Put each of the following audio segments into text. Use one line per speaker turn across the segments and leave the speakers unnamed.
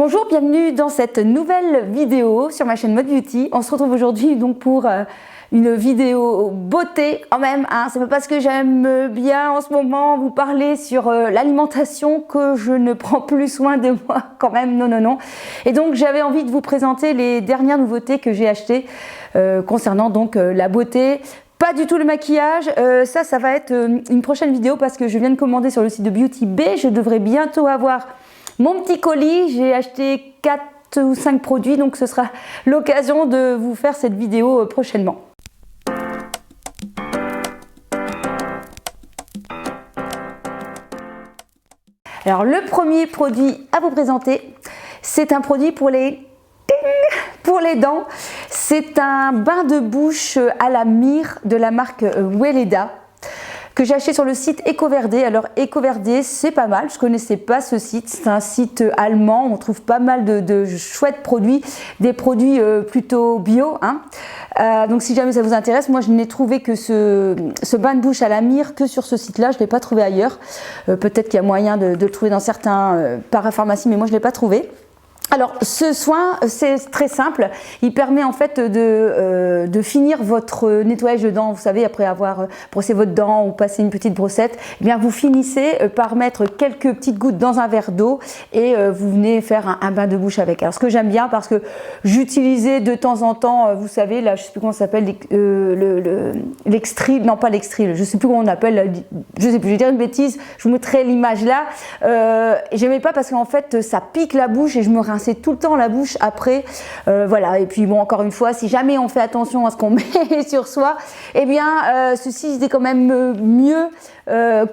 Bonjour, bienvenue dans cette nouvelle vidéo sur ma chaîne Mode Beauty. On se retrouve aujourd'hui donc pour une vidéo beauté quand même. C'est pas parce que j'aime bien en ce moment vous parler sur l'alimentation que je ne prends plus soin de moi quand même, non. Et donc j'avais envie de vous présenter les dernières nouveautés que j'ai achetées concernant donc la beauté. Pas du tout le maquillage, ça va être une prochaine vidéo parce que je viens de commander sur le site de Beauty Bay. Je devrais bientôt avoir mon petit colis. J'ai acheté 4 ou 5 produits, donc ce sera l'occasion de vous faire cette vidéo prochainement. Alors le premier produit à vous présenter, c'est un produit pour les dents. C'est un bain de bouche à la myrrhe de la marque Weleda que j'ai acheté sur le site EcoVerde. Alors EcoVerde, c'est pas mal, je connaissais pas ce site, c'est un site allemand, on trouve pas mal de chouettes produits, des produits plutôt bio. Donc si jamais ça vous intéresse, moi je n'ai trouvé que ce bain de bouche à la myrrhe que sur ce site-là, je ne l'ai pas trouvé ailleurs. Peut-être qu'il y a moyen de le trouver dans certains parapharmacies, mais moi je ne l'ai pas trouvé. Alors ce soin, c'est très simple, il permet en fait de finir votre nettoyage de dents. Vous savez, après avoir brossé votre dent ou passé une petite brossette, eh bien vous finissez par mettre quelques petites gouttes dans un verre d'eau et vous venez faire un bain de bouche avec. Alors ce que j'aime bien, parce que j'utilisais de temps en temps, vous savez, là je sais plus comment ça s'appelle, l'extril, non pas l'extril, je sais plus comment on appelle, je sais plus, je vais dire une bêtise, je vous mettrai l'image là. J'aimais pas parce qu'en fait ça pique la bouche et je me rinçais tout le temps la bouche après, voilà. Et puis bon, encore une fois, si jamais on fait attention à ce qu'on met sur soi, eh bien ceci est quand même mieux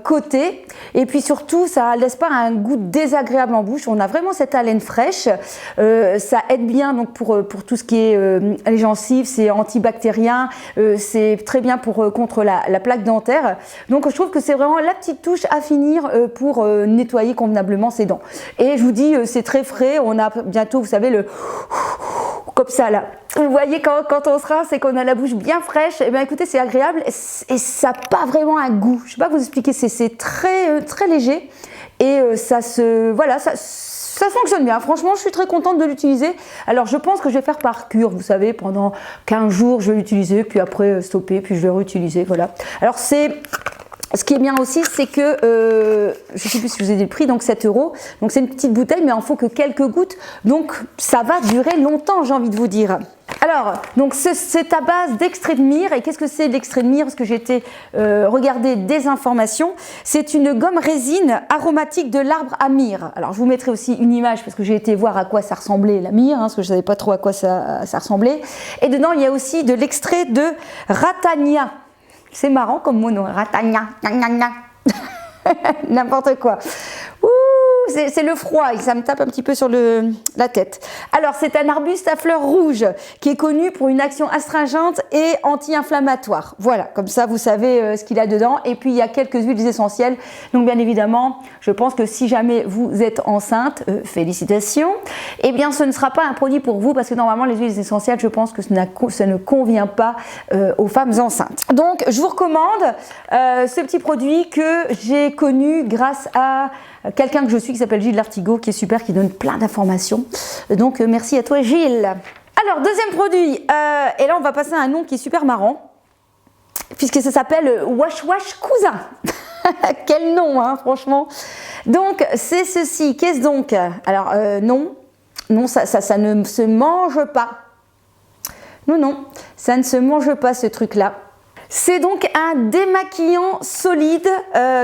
coté, et puis surtout ça laisse pas un goût désagréable en bouche. On a vraiment cette haleine fraîche, ça aide bien donc pour tout ce qui est les gencives, c'est antibactérien, c'est très bien contre la plaque dentaire. Donc je trouve que c'est vraiment la petite touche à finir pour nettoyer convenablement ses dents. Et je vous dis, c'est très frais, on a bientôt, vous savez, le comme ça là. Vous voyez, quand on se rince et qu'on a la bouche bien fraîche, et bien écoutez, c'est agréable et ça n'a pas vraiment un goût. Je ne sais pas vous expliquer, c'est très léger et ça fonctionne bien. Franchement, je suis très contente de l'utiliser. Alors je pense que je vais faire par cure, vous savez, pendant 15 jours je vais l'utiliser, puis après stopper, puis je vais réutiliser, voilà. Alors ce qui est bien aussi, c'est que, je ne sais plus si je vous ai dit le prix, donc 7 €. Donc c'est une petite bouteille, mais il en faut que quelques gouttes. Donc ça va durer longtemps, j'ai envie de vous dire. Alors, donc c'est à base d'extrait de myrrhe. Et qu'est-ce que c'est l'extrait de myrrhe? Parce que j'ai été regarder des informations. C'est une gomme résine aromatique de l'arbre à myrrhe. Alors je vous mettrai aussi une image parce que j'ai été voir à quoi ça ressemblait la myrrhe, parce que je ne savais pas trop à quoi ça ressemblait. Et dedans, il y a aussi de l'extrait de ratania. C'est marrant comme mot, non? Ratania, n'importe quoi. C'est le froid et ça me tape un petit peu sur la tête. Alors c'est un arbuste à fleurs rouges qui est connu pour une action astringente et anti-inflammatoire. Voilà, comme ça vous savez ce qu'il y a dedans. Et puis il y a quelques huiles essentielles. Donc bien évidemment, je pense que si jamais vous êtes enceinte, félicitations. Eh bien ce ne sera pas un produit pour vous parce que normalement les huiles essentielles, je pense que ça ne convient pas aux femmes enceintes. Donc je vous recommande ce petit produit que j'ai connu grâce à quelqu'un que je suis qui s'appelle Gilles Lartigot, qui est super, qui donne plein d'informations. Donc merci à toi Gilles. Alors deuxième produit, et là on va passer à un nom qui est super marrant, puisque ça s'appelle Wash Wash Cousin. Quel nom, hein, franchement. Donc c'est ceci, qu'est-ce donc? Alors non, ça ne se mange pas. Non, ça ne se mange pas ce truc-là. C'est donc un démaquillant solide,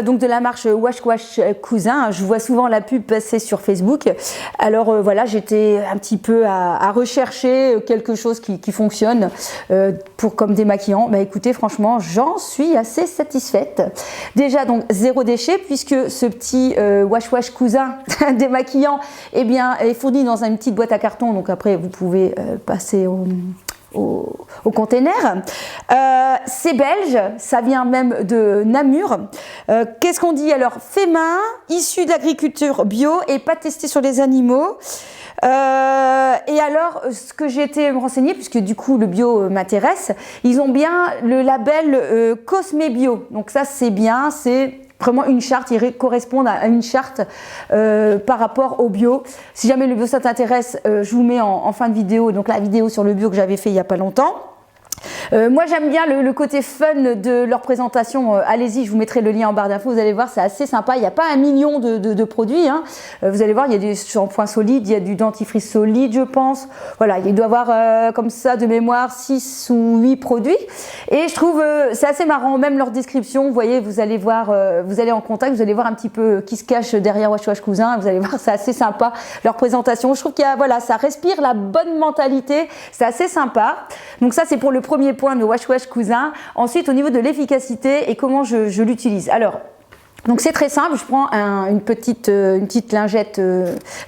donc de la marque Wash Wash Cousin. Je vois souvent la pub passer sur Facebook. Alors voilà, j'étais un petit peu à rechercher quelque chose qui fonctionne comme démaquillant. Bah écoutez, franchement, j'en suis assez satisfaite. Déjà donc zéro déchet, puisque ce petit Wash Wash Cousin démaquillant, eh bien, est fourni dans une petite boîte à carton. Donc après, vous pouvez passer au container. C'est belge, ça vient même de Namur. Qu'est-ce qu'on dit alors? Fait main, issu de l'agriculture bio et pas testé sur les animaux. Et alors, ce que j'ai été me renseigner, puisque du coup le bio m'intéresse, ils ont bien le label Cosme Bio. Donc ça c'est bien, c'est vraiment une charte, ils correspondent à une charte par rapport au bio. Si jamais le bio ça t'intéresse, je vous mets en fin de vidéo, donc la vidéo sur le bio que j'avais fait il n'y a pas longtemps. Moi j'aime bien le côté fun de leur présentation, allez-y, je vous mettrai le lien en barre d'infos, vous allez voir, c'est assez sympa, il n'y a pas 1 million de produits, hein. Vous allez voir, il y a des shampoings solides, il y a du dentifrice solide je pense, voilà, il doit y avoir comme ça de mémoire 6 ou 8 produits, et je trouve c'est assez marrant, même leur description, vous voyez, vous allez voir, vous allez en contact, vous allez voir un petit peu qui se cache derrière Wash Wash Cousin, vous allez voir, c'est assez sympa leur présentation, je trouve qu'il y a, voilà, ça respire la bonne mentalité, c'est assez sympa, donc ça c'est pour le premier point de Wash Wash Cousin. Ensuite, au niveau de l'efficacité et comment je l'utilise. Alors, donc c'est très simple, je prends une petite lingette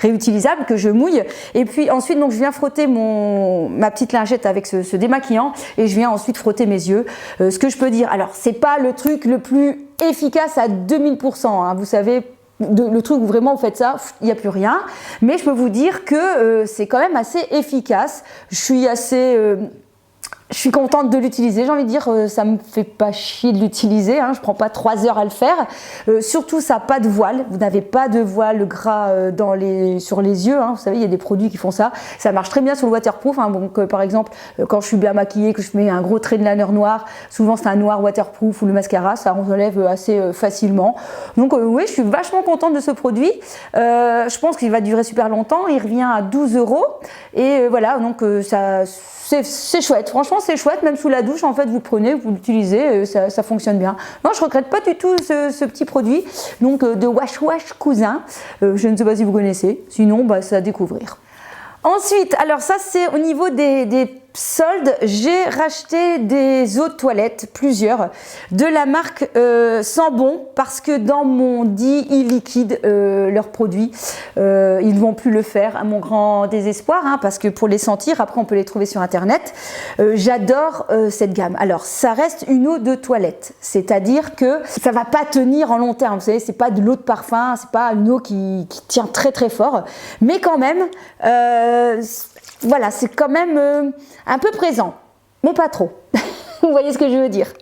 réutilisable que je mouille et puis ensuite donc je viens frotter ma petite lingette avec ce démaquillant et je viens ensuite frotter mes yeux. Ce que je peux dire, alors c'est pas le truc le plus efficace à 2000%, hein, vous savez. Le truc où vraiment vous faites ça, il n'y a plus rien, mais je peux vous dire que c'est quand même assez efficace. Je suis contente de l'utiliser, j'ai envie de dire, ça me fait pas chier de l'utiliser, hein, je prends pas 3 heures à le faire. Surtout, ça n'a pas de voile, vous n'avez pas de voile gras sur les yeux, hein, vous savez, il y a des produits qui font ça. Ça marche très bien sur le waterproof, hein, donc par exemple, quand je suis bien maquillée, que je mets un gros trait de liner noir, souvent c'est un noir waterproof ou le mascara, ça enlève assez facilement. Donc oui, je suis vachement contente de ce produit. Je pense qu'il va durer super longtemps, il revient à 12 € et voilà, donc c'est chouette, franchement c'est chouette, même sous la douche en fait vous le prenez, vous l'utilisez, ça fonctionne bien. Non, je regrette pas du tout ce petit produit, donc de Wash Wash Cousin, je ne sais pas si vous connaissez, sinon bah, c'est à découvrir. Ensuite, alors ça c'est au niveau des soldes, j'ai racheté des eaux de toilette, plusieurs, de la marque Sambon, parce que dans mon dit e-liquide, leurs produits, ils ne vont plus le faire, à mon grand désespoir, hein, parce que pour les sentir, après on peut les trouver sur internet. J'adore cette gamme. Alors ça reste une eau de toilette, c'est-à-dire que ça va pas tenir en long terme, vous savez, c'est pas de l'eau de parfum, c'est pas une eau qui tient très très fort, mais quand même, voilà, c'est quand même un peu présent, mais pas trop. Vous voyez ce que je veux dire.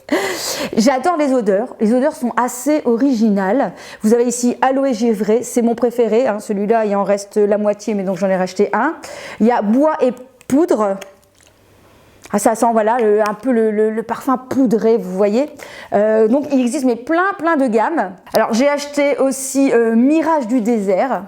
J'adore les odeurs sont assez originales. Vous avez ici aloe givré, c'est mon préféré, hein. Celui-là il en reste la moitié, mais donc j'en ai racheté un. Il y a bois et poudre. Ah, ça sent voilà un peu le parfum poudré, vous voyez. Donc il existe mais plein de gammes. Alors j'ai acheté aussi Mirage du désert.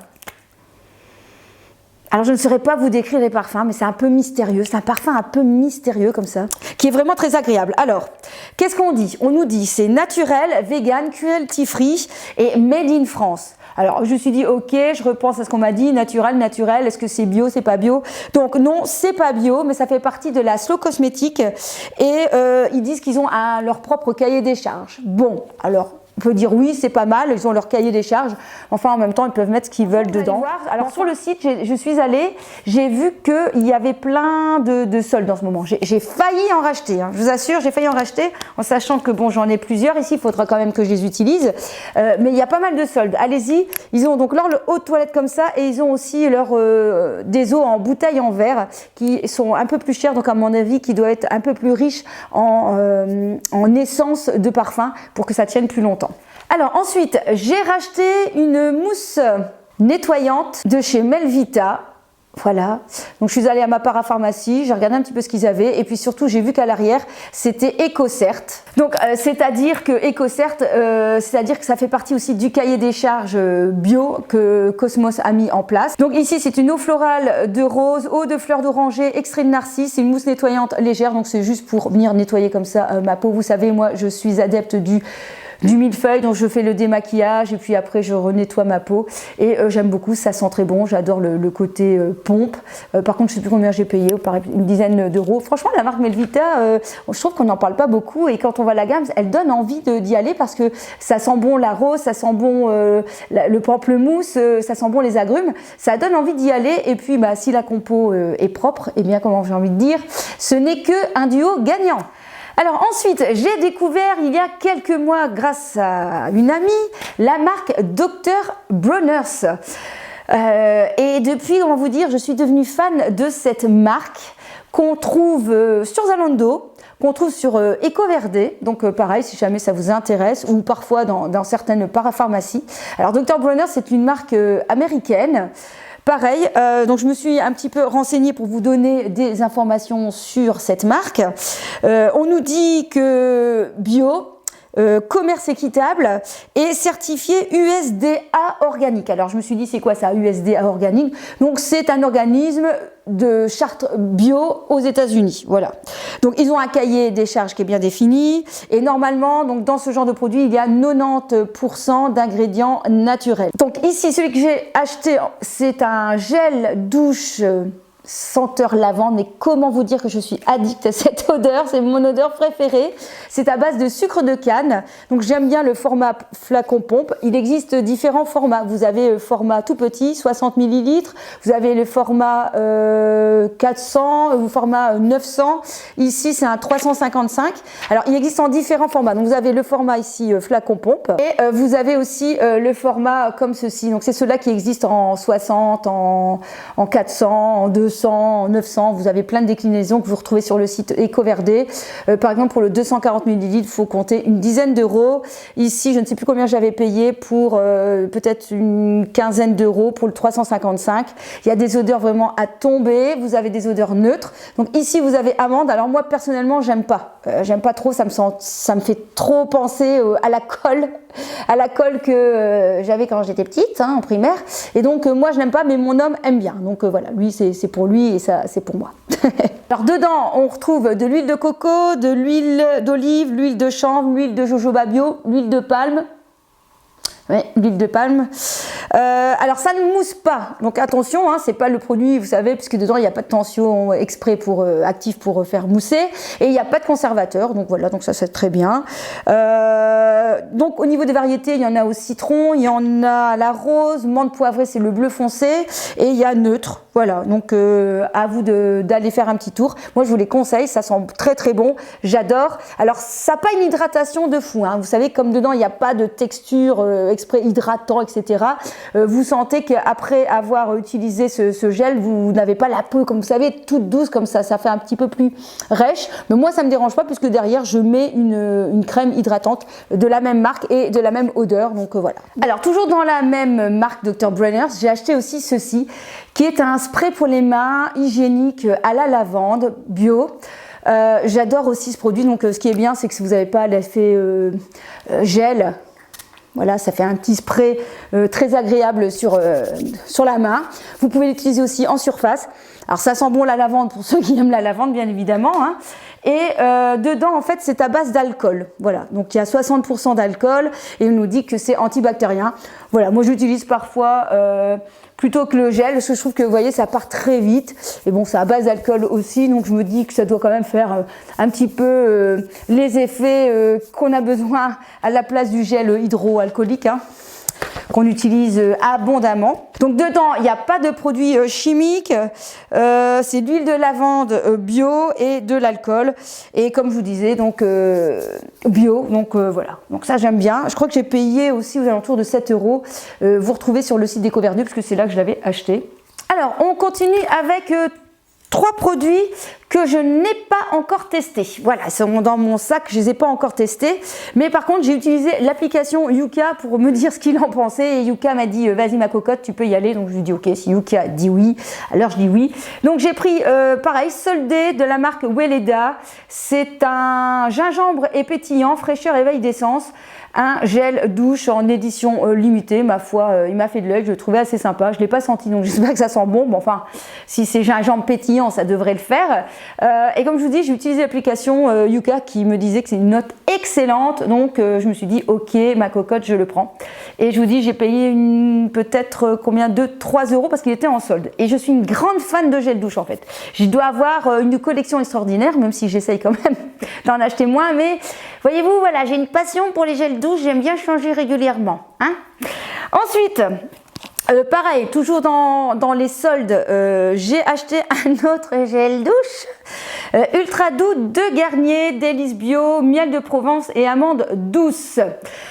Alors je ne saurais pas vous décrire les parfums, mais c'est un peu mystérieux, c'est un parfum un peu mystérieux comme ça, qui est vraiment très agréable. Alors, qu'est-ce qu'on dit? On nous dit c'est naturel, vegan, cruelty free et made in France. Alors je me suis dit ok, je repense à ce qu'on m'a dit, naturel, est-ce que c'est bio, c'est pas bio? Donc non, c'est pas bio, mais ça fait partie de la Slow Cosmétique et ils disent qu'ils ont leur propre cahier des charges. Bon, alors on peut dire oui, c'est pas mal, ils ont leur cahier des charges, enfin en même temps ils peuvent mettre ce qu'ils veulent dedans. Alors sur le site, je suis allée, j'ai vu qu'il y avait plein de soldes en ce moment. J'ai failli en racheter, hein. Je vous assure, j'ai failli en racheter, en sachant que bon, j'en ai plusieurs ici, il faudra quand même que je les utilise, mais il y a pas mal de soldes. Allez-y, ils ont donc leur eau de toilette comme ça, et ils ont aussi des eaux en bouteille en verre, qui sont un peu plus chères, donc à mon avis, qui doit être un peu plus riche en essence de parfum, pour que ça tienne plus longtemps. Alors ensuite, j'ai racheté une mousse nettoyante de chez Melvita. Voilà, donc je suis allée à ma parapharmacie, j'ai regardé un petit peu ce qu'ils avaient et puis surtout j'ai vu qu'à l'arrière c'était EcoCert. Donc c'est-à-dire que EcoCert, c'est-à-dire que ça fait partie aussi du cahier des charges bio que Cosmos a mis en place. Donc ici c'est une eau florale de rose, eau de fleur d'oranger, extrait de narcisse, c'est une mousse nettoyante légère, donc c'est juste pour venir nettoyer comme ça ma peau. Vous savez, moi je suis adepte du millefeuille, donc je fais le démaquillage et puis après je renettoie ma peau et j'aime beaucoup, ça sent très bon, j'adore le côté pompe. Par contre je sais plus combien j'ai payé, une dizaine d'euros. Franchement la marque Melvita, je trouve qu'on n'en parle pas beaucoup et quand on voit la gamme, elle donne envie d'y aller parce que ça sent bon la rose, ça sent bon le pamplemousse, ça sent bon les agrumes, ça donne envie d'y aller et puis bah, si la compo est propre, et bien comment j'ai envie de dire, ce n'est qu'un duo gagnant. Alors ensuite, j'ai découvert il y a quelques mois, grâce à une amie, la marque Dr. Bronner's. Et depuis, comment vous dire, je suis devenue fan de cette marque qu'on trouve sur Zalando, qu'on trouve sur EcoVerde, donc pareil si jamais ça vous intéresse, ou parfois dans certaines parapharmacies. Alors Dr Bronner, c'est une marque américaine. Pareil, donc je me suis un petit peu renseignée pour vous donner des informations sur cette marque. On nous dit que bio, commerce équitable et certifié USDA organique. Alors je me suis dit c'est quoi ça, USDA organique? Donc c'est un organisme de charte bio aux États-Unis. Voilà. Donc ils ont un cahier des charges qui est bien défini et normalement donc dans ce genre de produit il y a 90% d'ingrédients naturels. Donc ici celui que j'ai acheté c'est un gel douche senteur lavande, mais comment vous dire que je suis addict à cette odeur, c'est mon odeur préférée. C'est à base de sucre de canne, donc j'aime bien le format flacon pompe. Il existe différents formats, vous avez le format tout petit, 60 ml, vous avez le format 400, le format 900, ici c'est un 355. Alors il existe en différents formats, donc vous avez le format ici flacon pompe, et vous avez aussi le format comme ceci, donc c'est ceux-là qui existent en 60, en 400, en 200, en 900, vous avez plein de déclinaisons que vous retrouvez sur le site EcoVerde. Par exemple pour le 240 ml, il faut compter une dizaine d'euros. Ici, je ne sais plus combien j'avais payé pour peut-être une quinzaine d'euros pour le 355. Il y a des odeurs vraiment à tomber, vous avez des odeurs neutres. Donc ici, vous avez amande. Alors moi, personnellement, j'aime pas. J'aime pas trop, ça me fait trop penser à la colle que j'avais quand j'étais petite, hein, en primaire. Et donc moi, je n'aime pas, mais mon homme aime bien. Donc voilà, lui, c'est pour lui et ça, c'est pour moi. Alors dedans, on retrouve de l'huile de coco, de l'huile d'olive, l'huile de chanvre, l'huile de jojoba bio, l'huile de palme. Oui, l'huile de palme. Alors ça ne mousse pas, donc attention, hein, c'est pas le produit, vous savez, puisque dedans il n'y a pas de tension exprès pour actif pour faire mousser, et il n'y a pas de conservateur, donc voilà, donc ça c'est très bien. Donc au niveau des variétés, il y en a au citron, il y en a à la rose, menthe poivrée, c'est le bleu foncé, et il y a neutre. Voilà, donc à vous d'aller faire un petit tour. Moi je vous les conseille, ça sent très très bon, j'adore. Alors ça n'a pas une hydratation de fou, hein. Vous savez comme dedans il n'y a pas de texture exprès hydratant, etc. Vous sentez qu'après avoir utilisé ce gel, vous n'avez pas la peau, comme vous savez, toute douce comme ça fait un petit peu plus rêche. Mais moi ça ne me dérange pas puisque derrière je mets une crème hydratante de la même marque et de la même odeur, donc voilà. Alors toujours dans la même marque Dr Bronner, j'ai acheté aussi ceci, qui est un spray pour les mains hygiénique à la lavande bio. J'adore aussi ce produit, donc ce qui est bien c'est que si vous n'avez pas l'effet gel, voilà, ça fait un petit spray très agréable sur la main. Vous pouvez l'utiliser aussi en surface. Alors ça sent bon la lavande pour ceux qui aiment la lavande bien évidemment, hein. Et dedans en fait c'est à base d'alcool, voilà, donc il y a 60% d'alcool et on nous dit que c'est antibactérien. Voilà, moi j'utilise parfois plutôt que le gel parce que je trouve que vous voyez ça part très vite et bon c'est à base d'alcool aussi, donc je me dis que ça doit quand même faire un petit peu les effets qu'on a besoin à la place du gel hydroalcoolique, hein, qu'on utilise abondamment. Donc dedans il n'y a pas de produits chimiques, c'est de l'huile de lavande bio et de l'alcool, et comme je vous disais donc bio, donc voilà, donc ça j'aime bien. Je crois que j'ai payé aussi aux alentours de 7 euros. Vous retrouvez sur le site d'EcoVerde parce que c'est là que je l'avais acheté. Alors on continue avec 3 produits que je n'ai pas encore testés. Voilà, ils sont dans mon sac, je ne les ai pas encore testés. Mais par contre, j'ai utilisé l'application Yuka pour me dire ce qu'il en pensait. Et Yuka m'a dit, vas-y ma cocotte, tu peux y aller. Donc je lui ai dit, ok, si Yuka dit oui, alors je dis oui. Donc j'ai pris, pareil, soldé de la marque Weleda. C'est un gingembre et pétillant, fraîcheur éveil d'essence. Un gel douche en édition limitée, ma foi, il m'a fait de l'œil, je le trouvais assez sympa. Je ne l'ai pas senti, donc j'espère que ça sent bon. Bon, enfin, si c'est gingembre pétillant, ça devrait le faire. Et comme je vous dis, j'ai utilisé l'application Yuka qui me disait que c'est une note excellente. Donc je me suis dit, ok, ma cocotte, je le prends. Et je vous dis, j'ai payé peut-être combien, 2-3 euros parce qu'il était en solde. Et je suis une grande fan de gel douche en fait. Je dois avoir une collection extraordinaire, même si j'essaye quand même d'en acheter moins. Mais voyez-vous, voilà, j'ai une passion pour les gels douche, j'aime bien changer régulièrement, hein. Ensuite, pareil, toujours dans les soldes, j'ai acheté un autre gel douche, ultra doux de Garnier, délice bio, miel de Provence et amande douce.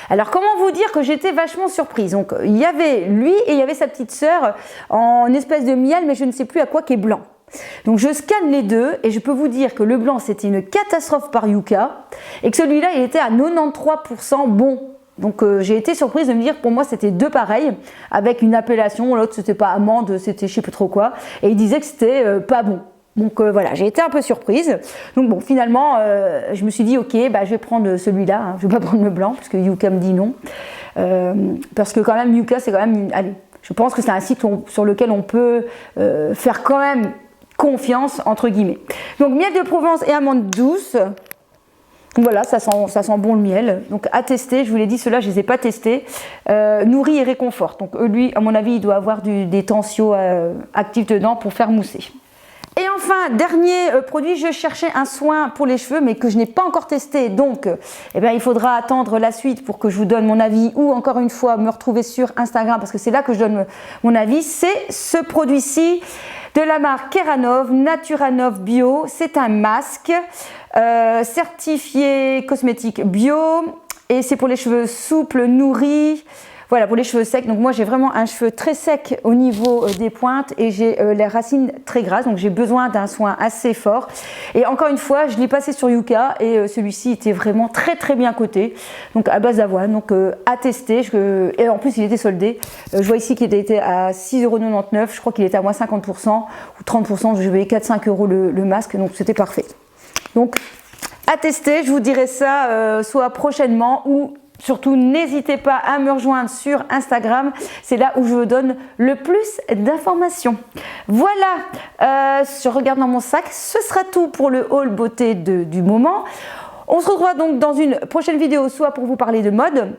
Alors comment vous dire que j'étais vachement surprise. Donc il y avait lui et il y avait sa petite sœur en espèce de miel, mais je ne sais plus à quoi, qui est blanc. Donc je scanne les deux et je peux vous dire que le blanc c'était une catastrophe par Yuka et que celui-là il était à 93% bon. Donc j'ai été surprise de me dire, pour moi c'était deux pareils, avec une appellation, l'autre c'était pas amande, c'était je sais pas trop quoi, et il disait que c'était pas bon. Donc voilà, j'ai été un peu surprise. Donc bon, finalement, je me suis dit, ok, bah, je vais prendre celui-là, hein, je vais pas prendre le blanc, parce que Yuka me dit non. Parce que quand même, Yuka c'est quand même, allez, je pense que c'est un site sur lequel on peut faire quand même confiance, entre guillemets. Donc miel de Provence et amande douce. Voilà, ça sent bon le miel. Donc à tester, je vous l'ai dit, ceux-là je ne les ai pas testés. Nourrit et réconforte. Donc lui, à mon avis, il doit avoir des tensios actifs dedans pour faire mousser. Et enfin, dernier produit, je cherchais un soin pour les cheveux, mais que je n'ai pas encore testé. Donc, eh bien, il faudra attendre la suite pour que je vous donne mon avis ou encore une fois me retrouver sur Instagram parce que c'est là que je donne mon avis. C'est ce produit-ci de la marque Keranov, Naturanov Bio. C'est un masque certifié cosmétique bio et c'est pour les cheveux souples, nourris. Voilà, pour les cheveux secs. Donc moi j'ai vraiment un cheveu très sec au niveau des pointes et j'ai les racines très grasses, donc j'ai besoin d'un soin assez fort. Et encore une fois, je l'ai passé sur Yuka et celui-ci était vraiment très bien coté, donc à base d'avoine, donc à tester. Et en plus il était soldé. Je vois ici qu'il était à 6,99 €, je crois qu'il était à moins 50% ou 30%, je payais 4-5 € le masque, donc c'était parfait. Donc à tester, je vous dirai ça soit prochainement ou surtout, n'hésitez pas à me rejoindre sur Instagram, c'est là où je vous donne le plus d'informations. Voilà, je regarde dans mon sac, ce sera tout pour le haul beauté du moment. On se retrouvera donc dans une prochaine vidéo, soit pour vous parler de mode,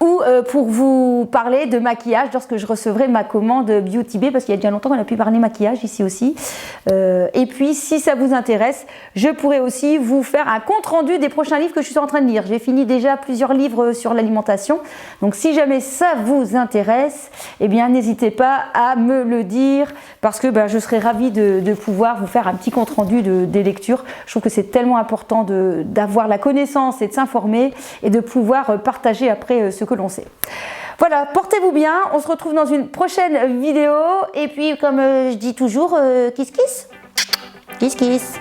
ou pour vous parler de maquillage lorsque je recevrai ma commande Beauty Bay, parce qu'il y a déjà longtemps qu'on a pu parler maquillage ici aussi. Et puis si ça vous intéresse, je pourrais aussi vous faire un compte rendu des prochains livres que je suis en train de lire. J'ai fini déjà plusieurs livres sur l'alimentation, donc si jamais ça vous intéresse, eh bien n'hésitez pas à me le dire, parce que je serais ravie de pouvoir vous faire un petit compte rendu des lectures. Je trouve que c'est tellement important d'avoir la connaissance et de s'informer et de pouvoir partager après ce que l'on sait. Voilà, portez-vous bien, on se retrouve dans une prochaine vidéo et puis comme je dis toujours, kiss kiss. Kiss kiss.